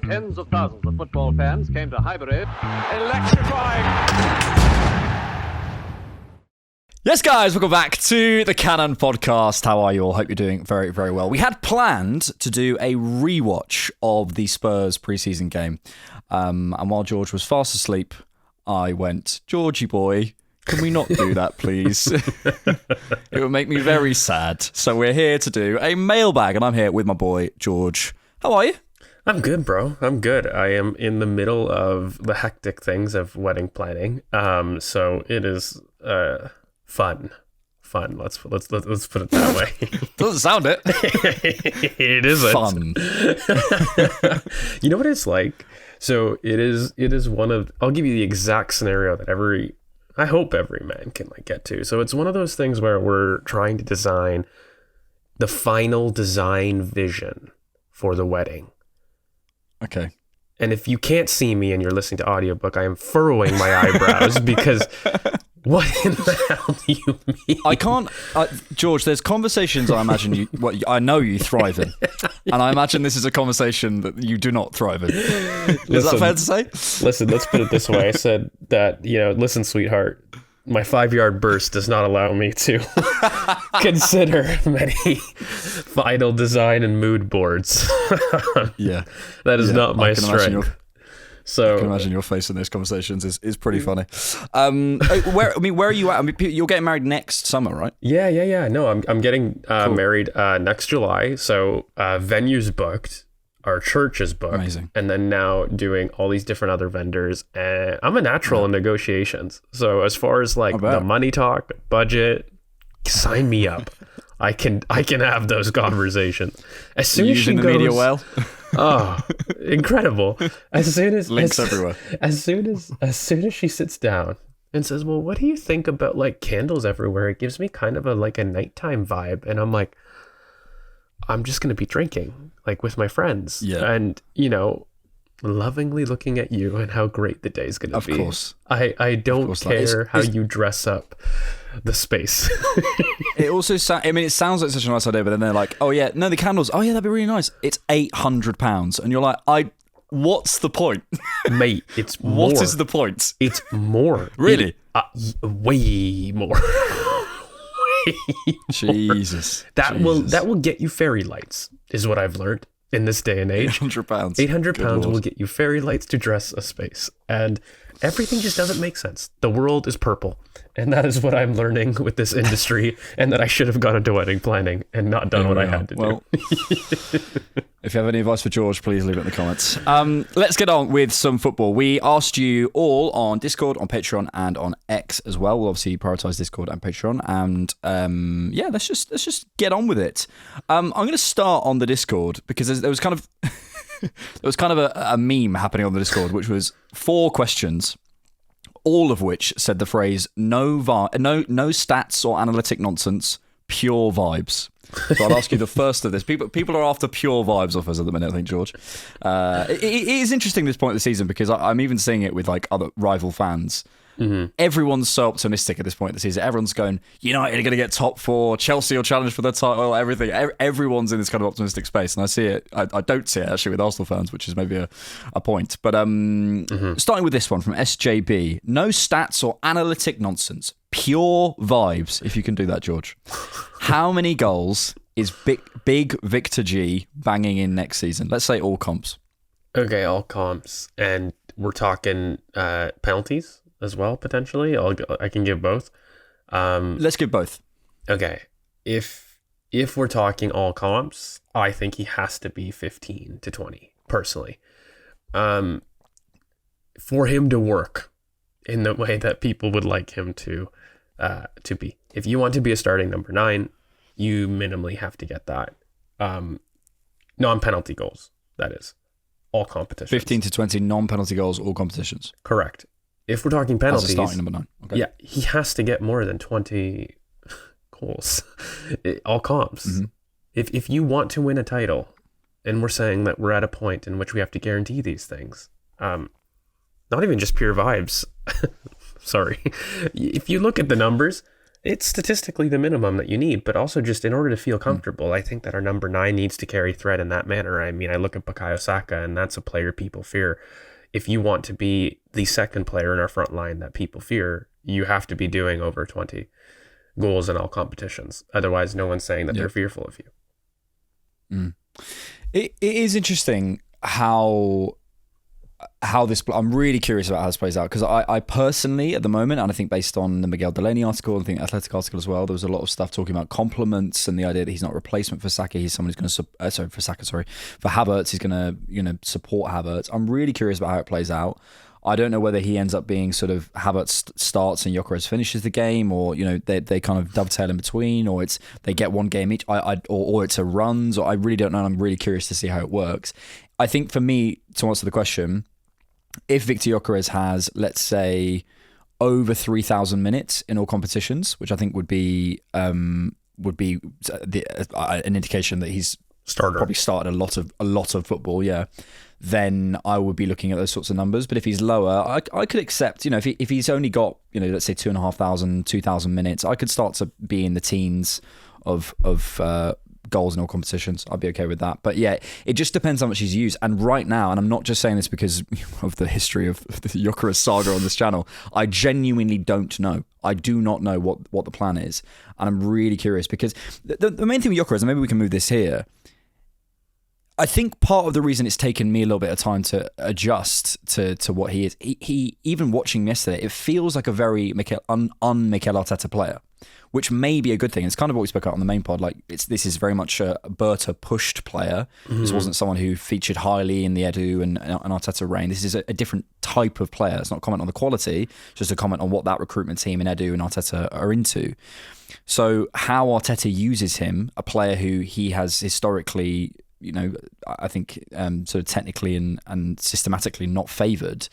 Tens of thousands of football fans came to Highbury. Electrifying. Yes, guys, welcome back to the Cannon Podcast. How are you all? Hope you're doing very, very well. We had planned to do a rewatch of the Spurs preseason game. And while George was fast asleep, I went, Georgie boy, can we not do that, please? It would make me very sad. So we're here to do a mailbag, and I'm here with my boy, George. How are you? I'm good, bro. I'm good. I am in the middle of the hectic things of wedding planning. So it is fun. Let's put it that way. Doesn't sound it. It isn't Fun. You know what it's like? So it is one of. I'll give you the exact scenario that I hope every man can get to. So it's one of those things where we're trying to design the final design vision for the wedding. Okay. And if you can't see me and you're listening to audiobook, I am furrowing my eyebrows because what in the hell do you mean? I can't, George. There's conversations I imagine I know you thrive in, and I imagine this is a conversation that you do not thrive in. Is that fair to say? Listen, let's put it this way. I said that, listen, sweetheart, my 5-yard burst does not allow me to consider many final design and mood boards. Yeah, that is not my strength. So I can imagine your face in those conversations is pretty funny. Where are you at? I mean, you're getting married next summer, right? Yeah. No, I'm getting married next July. So venue's booked. Our church is booked. Amazing. And then now doing all these different other vendors. And I'm a natural in negotiations. So as far as the money talk, budget, sign me up. I can have those conversations. As soon as she goes, media well. Oh, incredible. As soon as links everywhere. As soon as she sits down and says, "Well, what do you think about candles everywhere?" It gives me kind of a nighttime vibe, and I'm like, I'm just gonna be drinking with my friends, and lovingly looking at you and how great the day's gonna be. Of course, I don't care how you dress up the space. It also it sounds like such a nice idea, but then they're like, oh yeah, no, the candles, oh yeah, that'd be really nice. It's £800, and you're like, what's the point? Mate, it's more. What is the point? It's more. Really? Way more. Jesus. That will get you fairy lights, is what I've learned in this day and age. £800. £800 will get you fairy lights to dress a space, and everything just doesn't make sense. The world is purple, and that is what I'm learning with this industry, and that I should have gone into wedding planning and not done what I had to do. If you have any advice for George, please leave it in the comments. Let's get on with some football. We asked you all on Discord, on Patreon, and on X as well. We'll obviously prioritise Discord and Patreon, and let's just get on with it. I'm going to start on the Discord because there was kind of a meme happening on the Discord, which was 4 questions, all of which said the phrase no stats or analytic nonsense, pure vibes. So I'll ask you the first of this. People are after pure vibes off us at the minute, I think, George. It is interesting this point of the season because I'm even seeing it with other rival fans. Mm-hmm. Everyone's so optimistic at this point of the season. Everyone's going, United are going to get top 4, Chelsea will challenge for the title, everything. Everyone's in this kind of optimistic space, and I see it. I don't see it actually with Arsenal fans, which is maybe a point. But starting with this one from SJB, no stats or analytic nonsense, pure vibes. If you can do that, George. How many goals is big Viktor G banging in next season? Let's say all comps. Okay, all comps, and we're talking penalties as well, potentially. I can give both. Let's give both. Okay. If we're talking all comps, I think he has to be 15 to 20, personally. For him to work in the way that people would like him to be. If you want to be a starting number 9, you minimally have to get that. Non-penalty goals, that is. All competitions. 15 to 20 non-penalty goals, all competitions. Correct. If we're talking penalties, as a starting number 9. Okay. Yeah, he has to get more than 20 goals. All comps. Mm-hmm. If you want to win a title, and we're saying that we're at a point in which we have to guarantee these things, not even just pure vibes. Sorry. If you look at the numbers, It's statistically the minimum that you need, but also just in order to feel comfortable, I think that our number 9 needs to carry threat in that manner. I mean, I look at Bukayo Saka, and that's a player people fear. If you want to be the second player in our front line that people fear, you have to be doing over 20 goals in all competitions. Otherwise, no one's saying that they're fearful of you. It is interesting how this. I'm really curious about how this plays out, because I personally, at the moment, and I think based on the Miguel Delaney article, and I think Athletic article as well, there was a lot of stuff talking about compliments and the idea that he's not a replacement for Saka. He's someone who's going to for Havertz. He's going to support Havertz. I'm really curious about how it plays out. I don't know whether he ends up being sort of Havertz starts and Gyökeres finishes the game, or they kind of dovetail in between, or it's they get one game each, or it's a runs, or I really don't know. And I'm really curious to see how it works. I think for me, to answer the question, if Viktor Gyökeres has, let's say, over 3,000 minutes in all competitions, which I think would be an indication that he's probably started a lot of football, then I would be looking at those sorts of numbers. But if he's lower, I could accept, if he's only got, let's say 2,500, 2,000 minutes, I could start to be in the teens of goals in all competitions. I'd be okay with that. But yeah, it just depends how much he's used. And right now, and I'm not just saying this because of the history of the Gyökeres saga on this channel, I genuinely don't know. I do not know what the plan is. And I'm really curious, because the main thing with Gyökeres, and maybe we can move this here, I think part of the reason it's taken me a little bit of time to adjust to what he is, he even watching him yesterday, it feels like a very Mikel Arteta player, which may be a good thing. It's kind of what we spoke about on the main pod. Like this is very much a Berta pushed player. This wasn't someone who featured highly in the Edu and Arteta reign. This is a different type of player. It's not a comment on the quality, just a comment on what that recruitment team in Edu and Arteta are into. So how Arteta uses him, a player who he has historically, I think sort of technically and systematically not favoured,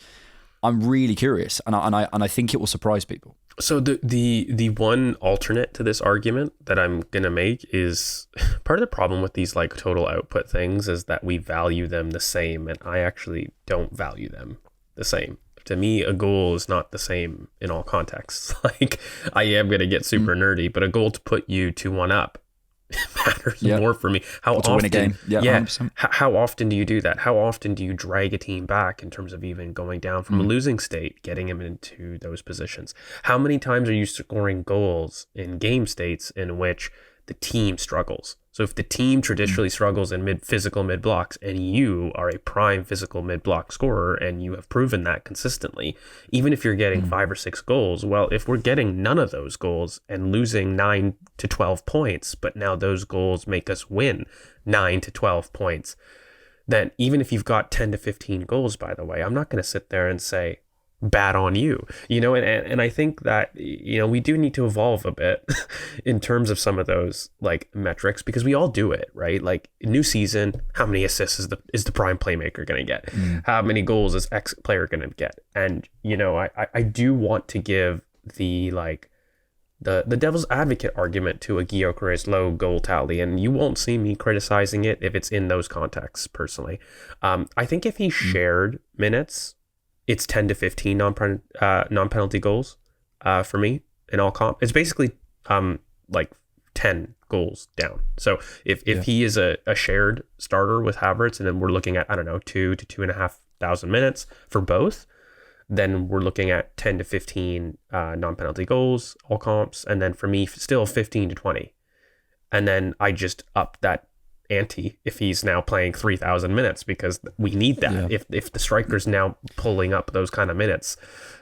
I'm really curious, and I think it will surprise people. So the one alternate to this argument that I'm gonna make is part of the problem with these like total output things is that we value them the same, and I actually don't value them the same. To me, a goal is not the same in all contexts. Like, I am gonna get super nerdy, but a goal to put you 2-1 up matters more for me. How often win a game? How often do you do that? How often do you drag a team back in terms of even going down from a losing state, getting them into those positions? How many times are you scoring goals in game states in which the team struggles? So if the team traditionally struggles in physical mid blocks, and you are a prime physical mid block scorer, and you have proven that consistently, even if you're getting 5 or 6 goals, well, if we're getting none of those goals and losing 9 to 12 points, but now those goals make us win 9 to 12 points, then even if you've got 10 to 15 goals, by the way, I'm not going to sit there and say, bad on you, and I think that, we do need to evolve a bit in terms of some of those like metrics, because we all do it, right? Like, new season, how many assists is the prime playmaker going to get? How many goals is X player going to get? And, I do want to give the devil's advocate argument to a Gyökeres low goal tally, and you won't see me criticizing it if it's in those contexts personally. I think if he shared minutes, it's 10 to 15 non-penalty goals for me in all comp. It's basically like 10 goals down. So if he is a shared starter with Havertz, and then we're looking at, 2 to 2,500 minutes for both, then we're looking at 10 to 15 non-penalty goals, all comps. And then for me, still 15 to 20. And then I just up that ante if he's now playing 3,000 minutes, because we need that. If the striker's now pulling up those kind of minutes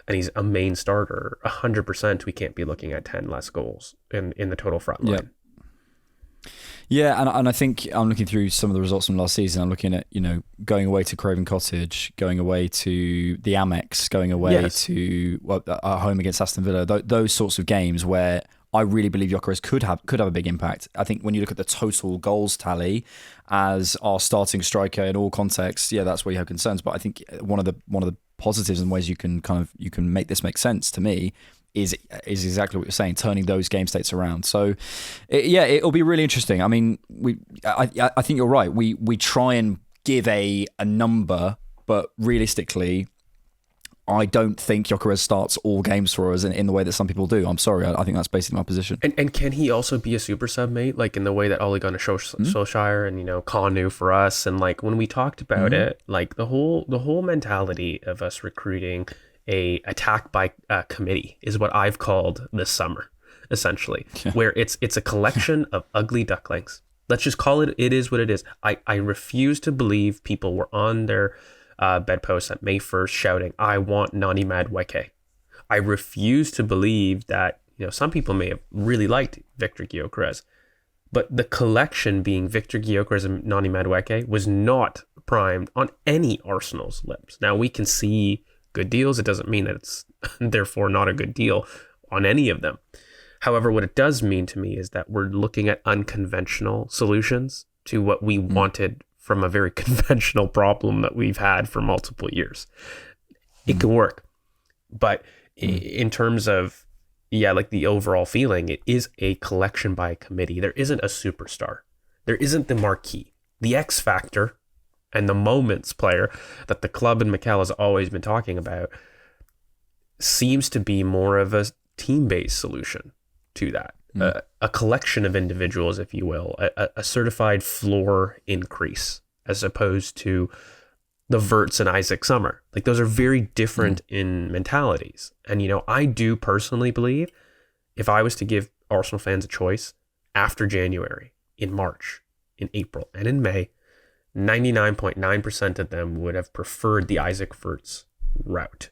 and he's a main starter, 100% we can't be looking at 10 less goals in the total front line. Yeah, and I think I'm looking through some of the results from last season. I'm looking at, going away to Craven Cottage, going away to the Amex, going away to our home against Aston Villa, those sorts of games where I really believe Gyökeres could have a big impact. I think when you look at the total goals tally as our starting striker in all contexts, that's where you have concerns. But I think one of the positives and ways you can make this make sense to me is exactly what you're saying, turning those game states around. So it'll be really interesting. I mean, I think you're right. We try and give a number, but realistically, I don't think Gyökeres starts all games for us in the way that some people do. I'm sorry. I think that's basically my position. And can he also be a super sub, mate? Like in the way that Ole Gunnar Solskjaer and, Kanu for us. And like when we talked about it, like the whole mentality of us recruiting a attack by committee is what I've called this summer, essentially, where it's a collection of ugly ducklings. Let's just call it is what it is. I refuse to believe people were on their bedposts at May 1st shouting, I want Noni Madueke. I refuse to believe that, some people may have really liked Viktor Gyökeres, but the collection being Viktor Gyökeres and Noni Madueke was not primed on any Arsenal's lips. Now, we can see good deals. It doesn't mean that it's therefore not a good deal on any of them. However, what it does mean to me is that we're looking at unconventional solutions to what we wanted from a very conventional problem that we've had for multiple years. It can work. But in terms of, like the overall feeling, it is a collection by a committee. There isn't a superstar. There isn't the marquee, the X factor, and the moments player that the club and Mikel has always been talking about seems to be more of a team-based solution to that. A collection of individuals, if you will, a certified floor increase, as opposed to the Verts and Isaac Summer. Like those are very different in mentalities. And, I do personally believe if I was to give Arsenal fans a choice after January, in March, in April, and in May, 99.9% of them would have preferred the Isaac Verts route.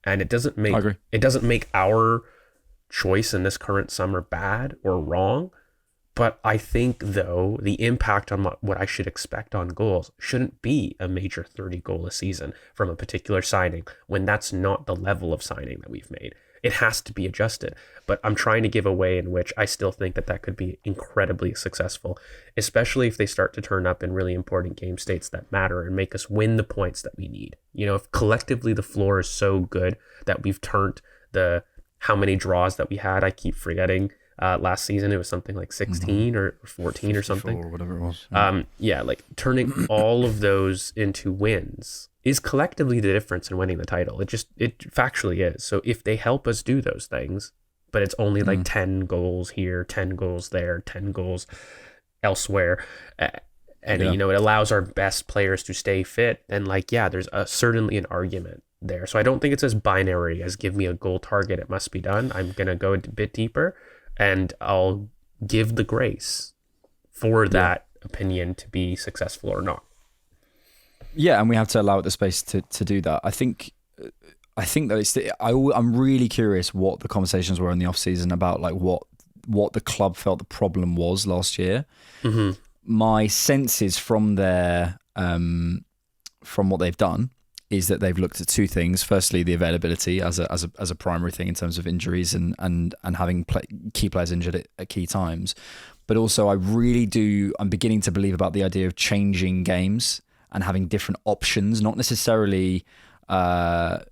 And it doesn't make our choice in this current summer bad or wrong, but I think though the impact on what I should expect on goals shouldn't be a major 30 goal a season from a particular signing when that's not the level of signing that we've made. It has to be adjusted, but I'm trying to give a way in which I still think that could be incredibly successful, especially if they start to turn up in really important game states that matter and make us win the points that we need. If collectively the floor is so good that we've turned how many draws that we had, I keep forgetting. Last season it was something like 16 or 14 or something, or whatever it was. Like turning all of those into wins is collectively the difference in winning the title. It factually is. So if they help us do those things, but it's only like 10 goals here, 10 goals there, 10 goals elsewhere, and it allows our best players to stay fit, then there's certainly an argument there. So I don't think it's as binary as give me a goal target, it must be done. I'm going to go a bit deeper and I'll give the grace for that opinion to be successful or not. Yeah, and we have to allow it the space to do that. I think that I'm really curious what the conversations were in the off season about like what the club felt the problem was last year. My sense is from what they've done is that they've looked at two things. Firstly, the availability as a primary thing in terms of injuries and having key players injured at key times. But also, I'm beginning to believe about the idea of changing games and having different options, not necessarily the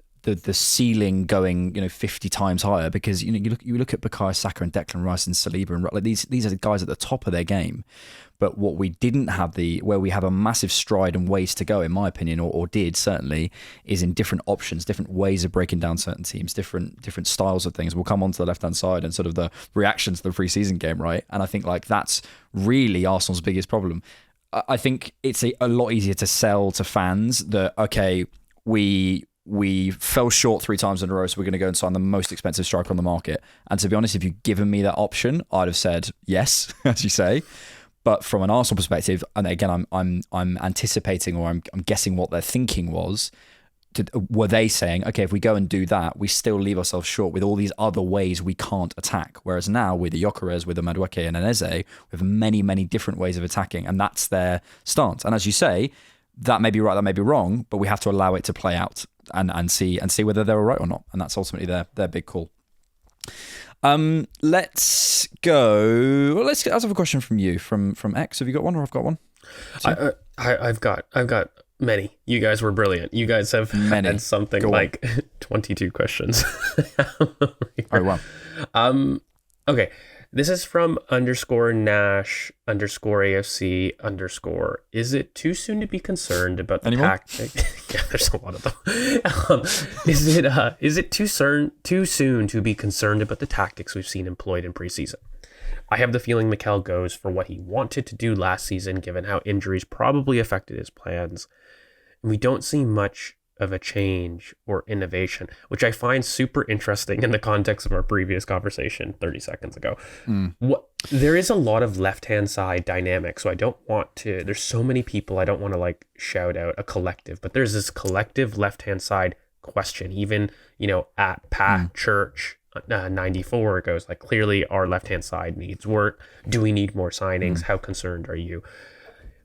ceiling going 50 times higher, because you look at Bukayo Saka and Declan Rice and Saliba and like these are the guys at the top of their game. But what we didn't have where we have a massive stride and ways to go, in my opinion, or did certainly, is in different options, different ways of breaking down certain teams, different styles of things. We'll come on to the left-hand side and sort of the reactions to the pre-season game, right? And I think like that's really Arsenal's biggest problem. I think it's a lot easier to sell to fans that, okay, we fell short 3 times in a row, so we're going to go and sign the most expensive striker on the market. And to be honest, if you'd given me that option, I'd have said yes, as you say. But from an Arsenal perspective, and again, I'm anticipating, or I'm guessing what their thinking was. Were they saying, okay, if we go and do that, we still leave ourselves short with all these other ways we can't attack? Whereas now with the Gyökeres, with the Madueke and an Eze, we have many, many different ways of attacking, and that's their stance. And as you say, that may be right, that may be wrong, but we have to allow it to play out and see whether they were right or not. And that's ultimately their big call. Let's go. Let's have a question from you, from X. Have you got one, or I've got one? I've got many. You guys were brilliant. You guys have had something like 22 questions. Oh wow. Okay. This is from _Nash_AFC_. Is it too soon to be concerned about the tactic? Yeah, there's a lot of them. Is it too soon to be concerned about the tactics we've seen employed in preseason? I have the feeling Mikel goes for what he wanted to do last season, given how injuries probably affected his plans. And we don't see much of a change or innovation, which I find super interesting in the context of our previous conversation 30 seconds ago. There is a lot of left-hand side dynamic, so I don't want to, there's so many people, I don't want to like shout out a collective, but there's this collective left-hand side question, even, at Pat Church 94, it goes like, clearly our left-hand side needs work. Do we need more signings? How concerned are you?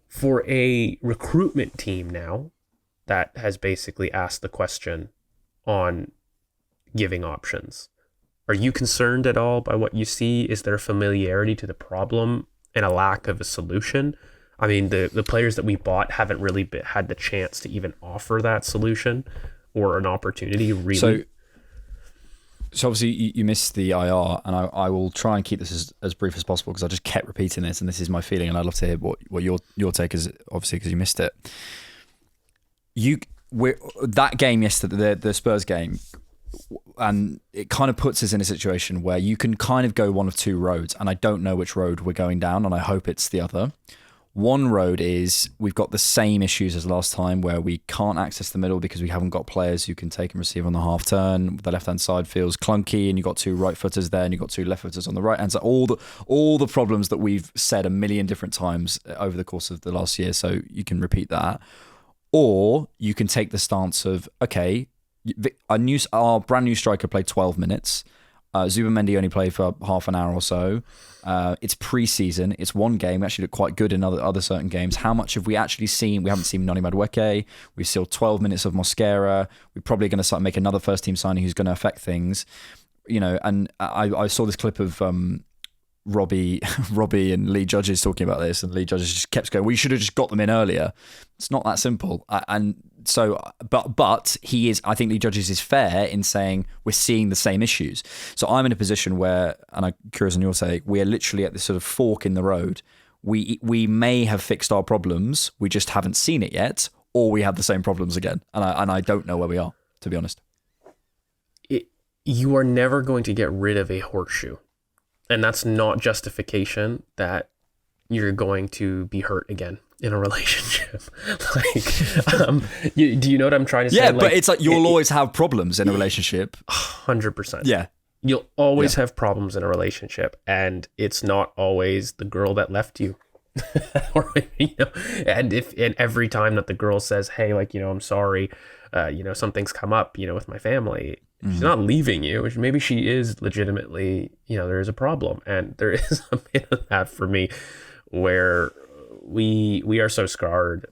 For a recruitment team now, that has basically asked the question on giving options. Are you concerned at all by what you see? Is there familiarity to the problem and a lack of a solution? I mean, the players that we bought haven't really had the chance to even offer that solution or an opportunity, really. So obviously you missed the IR, and I will try and keep this as brief as possible because I just kept repeating this, and this is my feeling, and I'd love to hear what your take is, obviously, because you missed it. That game yesterday, the Spurs game, and it kind of puts us in a situation where you can kind of go one of two roads, and I don't know which road we're going down, and I hope it's the other. One road is we've got the same issues as last time where we can't access the middle because we haven't got players who can take and receive on the half turn. The left-hand side feels clunky, and you've got two right footers there and you've got two left footers on the right hand side. All the problems that we've said a million different times over the course of the last year, so you can repeat that. Or you can take the stance of, okay, our brand new striker played 12 minutes. Zubamendi only played for half an hour or so. It's pre-season. It's one game. We actually look quite good in other certain games. How much have we actually seen? We haven't seen Noni Madueke. We've still 12 minutes of Mosquera. We're probably going to make another first-team signing who's going to affect things. And I saw this clip of Robbie and Lee Judges talking about this, and Lee Judges just kept going, we should have just got them in earlier. It's not that simple. And so, but he is, I think Lee Judges is fair in saying we're seeing the same issues. So I'm in a position where, and I'm curious on your take, we are literally at this sort of fork in the road. We may have fixed our problems, we just haven't seen it yet, or we have the same problems again. And I don't know where we are, to be honest. You are never going to get rid of a horseshoe. And that's not justification that you're going to be hurt again in a relationship. Do you know what I'm trying to say? Yeah, but it's like you'll always have problems in a relationship. 100%. Yeah. You'll always have problems in a relationship, and it's not always the girl that left you. And every time that the girl says, hey, I'm sorry, something's come up, with my family. She's not leaving you. Maybe she is legitimately, there is a problem. And there is a bit of that for me where we are so scarred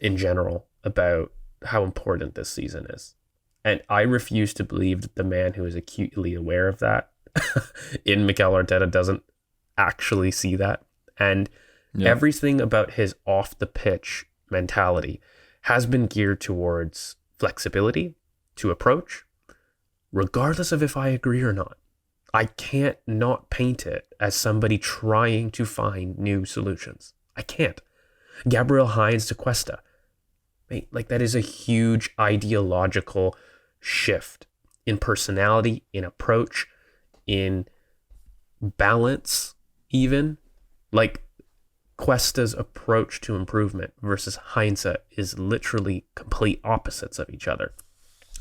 in general about how important this season is. And I refuse to believe that the man who is acutely aware of that in Mikel Arteta doesn't actually see that. And everything about his off the pitch mentality has been geared towards flexibility to approach, regardless of if I agree or not. I can't not paint it as somebody trying to find new solutions. I can't. Gabriel Heinz to Cuesta. That is a huge ideological shift in personality, in approach, in balance, even. Cuesta's approach to improvement versus Heinz is literally complete opposites of each other.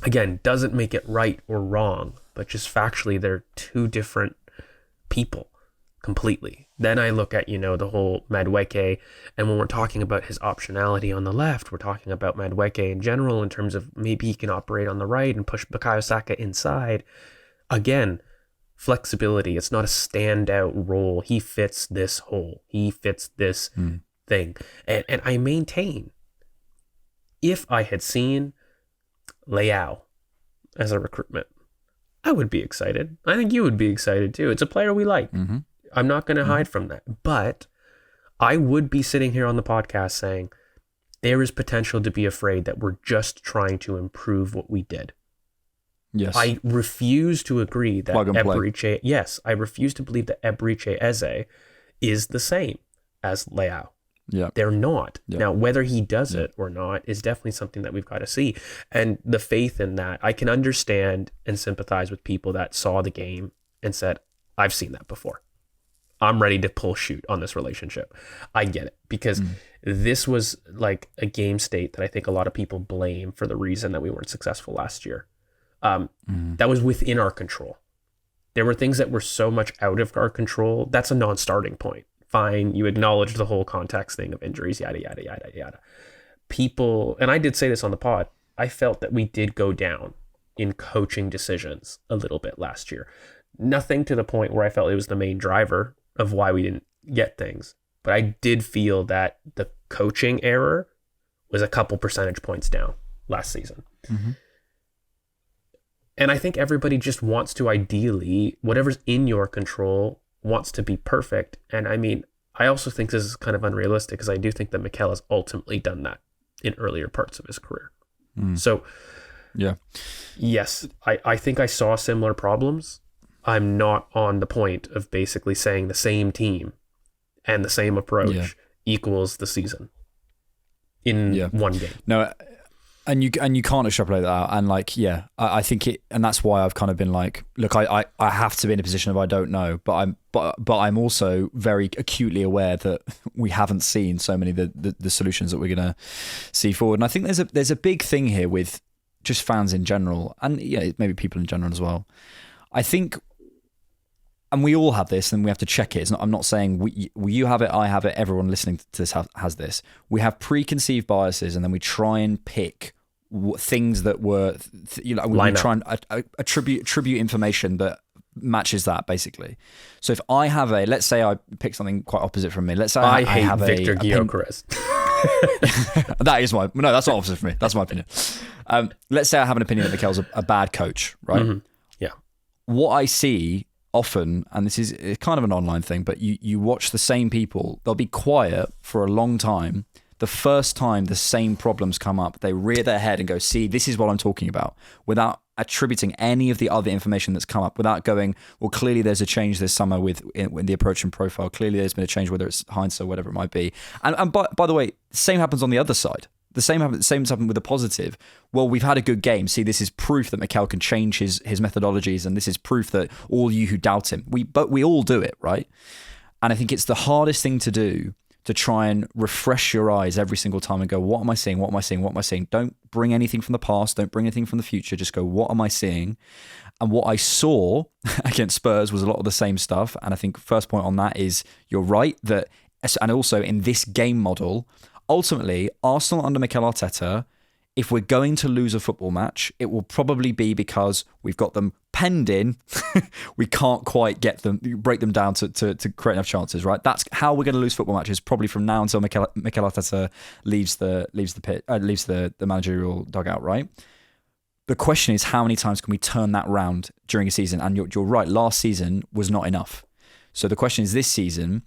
Again, doesn't make it right or wrong, but just factually, they're two different people completely. Then I look at, the whole Madueke, and when we're talking about his optionality on the left, we're talking about Madueke in general in terms of maybe he can operate on the right and push Bukayo Saka inside. Again, flexibility. It's not a standout role. He fits this hole. He fits this thing. And I maintain, if I had seen Leao as a recruitment, I would be excited. I think you would be excited too. It's a player we like. Mm-hmm. I'm not going to hide from that. But I would be sitting here on the podcast saying there is potential to be afraid that we're just trying to improve what we did. Yes. I refuse to agree that Plug and play. Eberechi. Yes, I refuse to believe that Eberechi Eze is the same as Leao. Yeah. They're not. Yeah. Now, whether he does it or not is definitely something that we've got to see. And the faith in that, I can understand and sympathize with people that saw the game and said, I've seen that before. I'm ready to pull shoot on this relationship. I get it, because this was like a game state that I think a lot of people blame for the reason that we weren't successful last year. That was within our control. There were things that were so much out of our control. That's a non-starting point. Fine, you acknowledge the whole context thing of injuries, yada, yada, yada, yada. People, and I did say this on the pod, I felt that we did go down in coaching decisions a little bit last year. Nothing to the point where I felt it was the main driver of why we didn't get things. But I did feel that the coaching error was a couple percentage points down last season. And I think everybody just wants to, ideally, whatever's in your control, wants to be perfect. And I mean, I also think this is kind of unrealistic, because I do think that Mikel has ultimately done that in earlier parts of his career. So, yeah, yes, I think I saw similar problems. I'm not on the point of basically saying the same team and the same approach equals the season in one game. No, and you can't extrapolate that out. And like, I think it, and that's why I've kind of been like, look, I have to be in a position of I don't know, but I'm also very acutely aware that we haven't seen so many of the solutions that we're gonna see forward. And I think there's a big thing here with just fans in general, and maybe people in general as well. I think, and we all have this, and we have to check it. I'm not saying you have it, I have it, everyone listening to this has this. We have preconceived biases, and then we try and pick things that were, we try and attribute information that matches that, basically. So if I have let's say I pick something quite opposite from me. Let's say I have Viktor Gyökeres. That's not opposite from me. That's my opinion. Let's say I have an opinion that Mikel's a bad coach, right? Yeah. What I see often, and this is kind of an online thing, but you watch the same people, they'll be quiet for a long time. The first time the same problems come up, they rear their head and go, see, this is what I'm talking about, without attributing any of the other information that's come up, without going, well, clearly there's a change this summer with the approach and profile. Clearly there's been a change, whether it's Heinz or whatever it might be. And by the way, the same happens on the other side. The same happened with the positive. Well, we've had a good game. See, this is proof that Mikel can change his methodologies, and this is proof that all you who doubt him, but we all do it, right? And I think it's the hardest thing to do, to try and refresh your eyes every single time and go, what am I seeing? What am I seeing? What am I seeing? Don't bring anything from the past. Don't bring anything from the future. Just go, what am I seeing? And what I saw against Spurs was a lot of the same stuff. And I think first point on that is, you're right that, and also in this game model, ultimately, Arsenal under Mikel Arteta, if we're going to lose a football match, it will probably be because we've got them penned in. We can't quite break them down to create enough chances, right? That's how we're going to lose football matches, probably from now until Mikel Arteta leaves the managerial dugout, right? The question is, how many times can we turn that round during a season? And you're right, last season was not enough. So the question is, this season,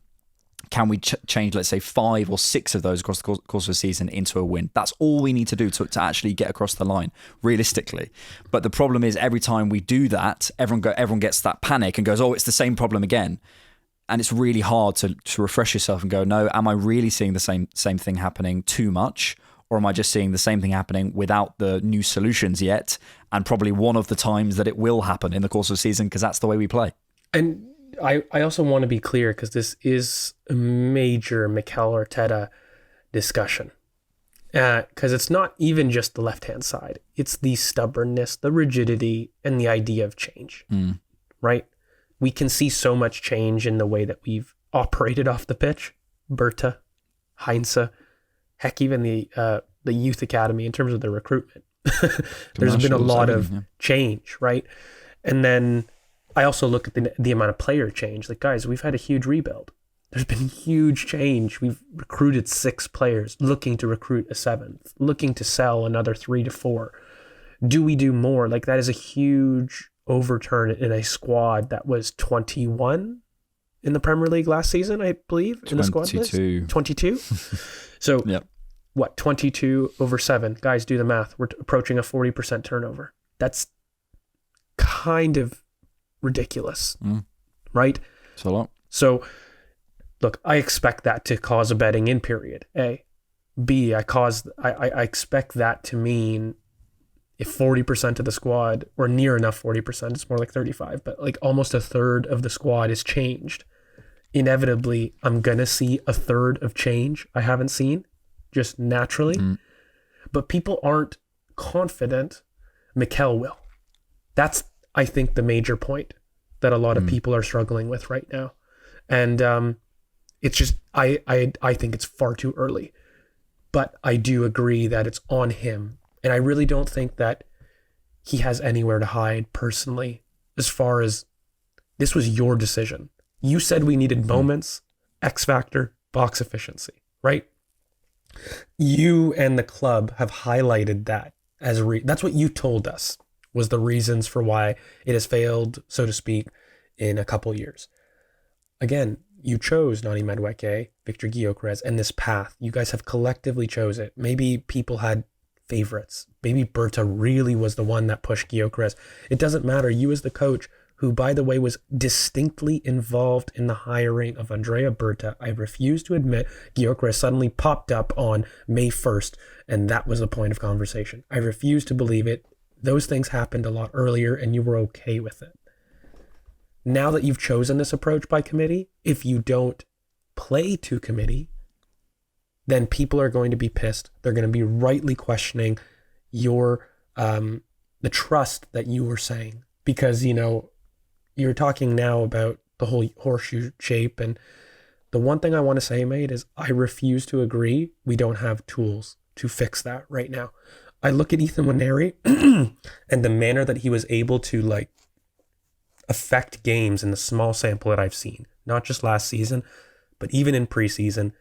can we change, let's say, 5 or 6 of those across the course of a season into a win? That's all we need to do to actually get across the line, realistically. But the problem is, every time we do that, everyone gets that panic and goes, oh, it's the same problem again. And it's really hard to refresh yourself and go, no, am I really seeing the same thing happening too much? Or am I just seeing the same thing happening without the new solutions yet? And probably one of the times that it will happen in the course of a season, because that's the way we play. And I also want to be clear, because this is a major Mikel Arteta discussion. Because it's not even just the left-hand side. It's the stubbornness, the rigidity, and the idea of change, right? We can see so much change in the way that we've operated off the pitch. Berta, Heinz, heck, even the youth academy in terms of the recruitment. There's been a lot of change, right? And then I also look at the amount of player change. Like, guys, we've had a huge rebuild. There's been huge change. We've recruited 6 players, looking to recruit a 7th, looking to sell another 3 to 4. Do we do more? Like, that is a huge overturn in a squad that was 21 in the Premier League last season, I believe, in the squad list. 22. So, what, 22 over 7? Guys, do the math. We're approaching a 40% turnover. That's kind of ridiculous, right? It's a lot. So, look, I expect that to cause a betting in period, A. B, I expect that to mean if 40% of the squad, or near enough 40%, it's more like 35, but like almost a third of the squad is changed, inevitably, I'm going to see a third of change I haven't seen, just naturally. But people aren't confident Mikel will. That's, I think, the major point that a lot of people are struggling with right now. And it's just, I think it's far too early. But I do agree that it's on him. And I really don't think that he has anywhere to hide personally, as far as this was your decision. You said we needed moments, X factor, box efficiency, right? You and the club have highlighted that as that's what you told us was the reasons for why it has failed, so to speak, in a couple years. Again, you chose Noni Madueke, Viktor Gyökeres, and this path. You guys have collectively chose it. Maybe people had favorites. Maybe Berta really was the one that pushed Gyökeres. It doesn't matter. You as the coach, who, by the way, was distinctly involved in the hiring of Andrea Berta. I refuse to admit Gyökeres suddenly popped up on May 1st, and that was the point of conversation. I refuse to believe it. Those things happened a lot earlier, and you were okay with it. Now that you've chosen this approach by committee, if you don't play to committee, then people are going to be pissed. They're going to be rightly questioning your the trust that you were saying. Because, you know, you're talking now about the whole horseshoe shape. And the one thing I want to say, mate, is I refuse to agree we don't have tools to fix that right now. I look at Ethan Waneri and the manner that he was able to, like, affect games in the small sample that I've seen, not just last season, but even in preseason.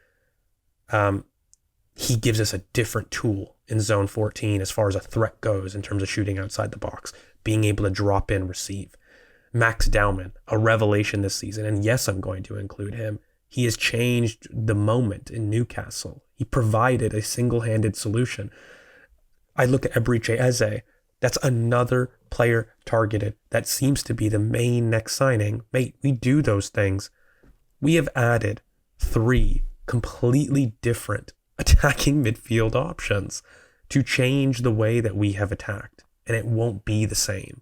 He gives us a different tool in zone 14 as far as a threat goes in terms of shooting outside the box, being able to drop in, receive. Max Dowman, a revelation this season, and yes, I'm going to include him. He has changed the moment in Newcastle. He provided a single-handed solution. I look at Eberechi Eze. That's another player targeted. That seems to be the main next signing. Mate, we do those things. We have added 3 completely different attacking midfield options to change the way that we have attacked. And it won't be the same.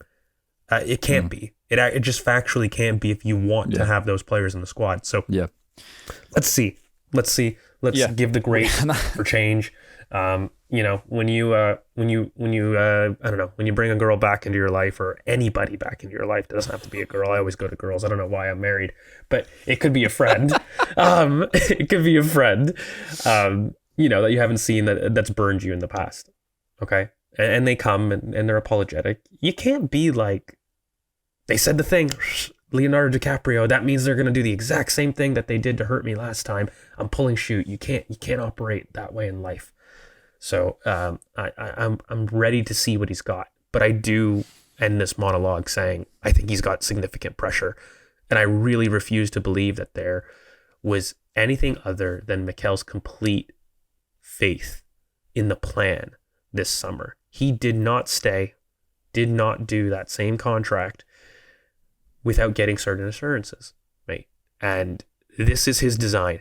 It can't be. It just factually can't be if you want to have those players in the squad. So let's see. Let's give the grace for change. You know, when you I don't know, when you bring a girl back into your life, or anybody back into your life, it doesn't have to be a girl. I always go to girls. I don't know why I'm married, but it could be a friend. It could be a friend, you know, that you haven't seen that's burned you in the past. Okay. And they come and they're apologetic. You can't be like, they said the thing, Leonardo DiCaprio, that means they're going to do the exact same thing that they did to hurt me last time. I'm pulling shoot. You can't operate that way in life. So I'm ready to see what he's got. But I do end this monologue saying I think he's got significant pressure. And I really refuse to believe that there was anything other than Mikel's complete faith in the plan this summer. He did not did not do that same contract without getting certain assurances, mate. And this is his design.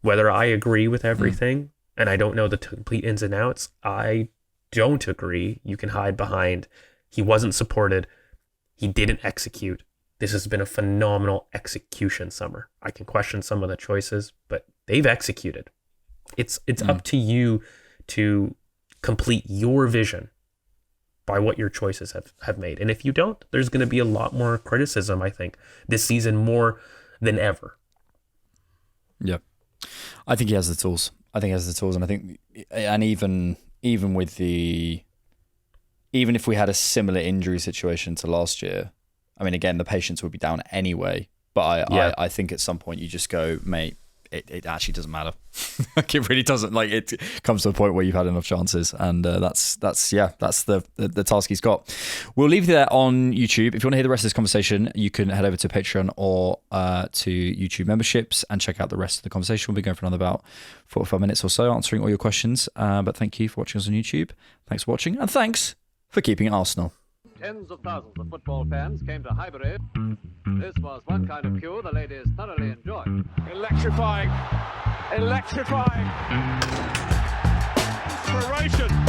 Whether I agree with everything, and I don't know the complete ins and outs, I don't agree. You can hide behind, he wasn't supported, he didn't execute. This has been a phenomenal execution summer. I can question some of the choices, but they've executed. It's up to you to complete your vision by what your choices have made. And if you don't, there's going to be a lot more criticism, I think, this season more than ever. Yeah. I think he has the tools. And I think, and even with even if we had a similar injury situation to last year, I mean, again, the patience would be down anyway. But I think at some point you just go, mate, it actually doesn't matter. Like, it really doesn't. Like, it comes to a point where you've had enough chances, and that's the task he's got. We'll leave you there on YouTube. If you want to hear the rest of this conversation, you can head over to Patreon or to YouTube memberships and check out the rest of the conversation. We'll be going for another about 45 minutes or so, answering all your questions. But thank you for watching us on YouTube. Thanks for watching, and thanks for keeping it Arsenal. Tens of thousands of football fans came to Highbury. This was one kind of queue the ladies thoroughly enjoyed. Electrifying. Electrifying. Inspiration.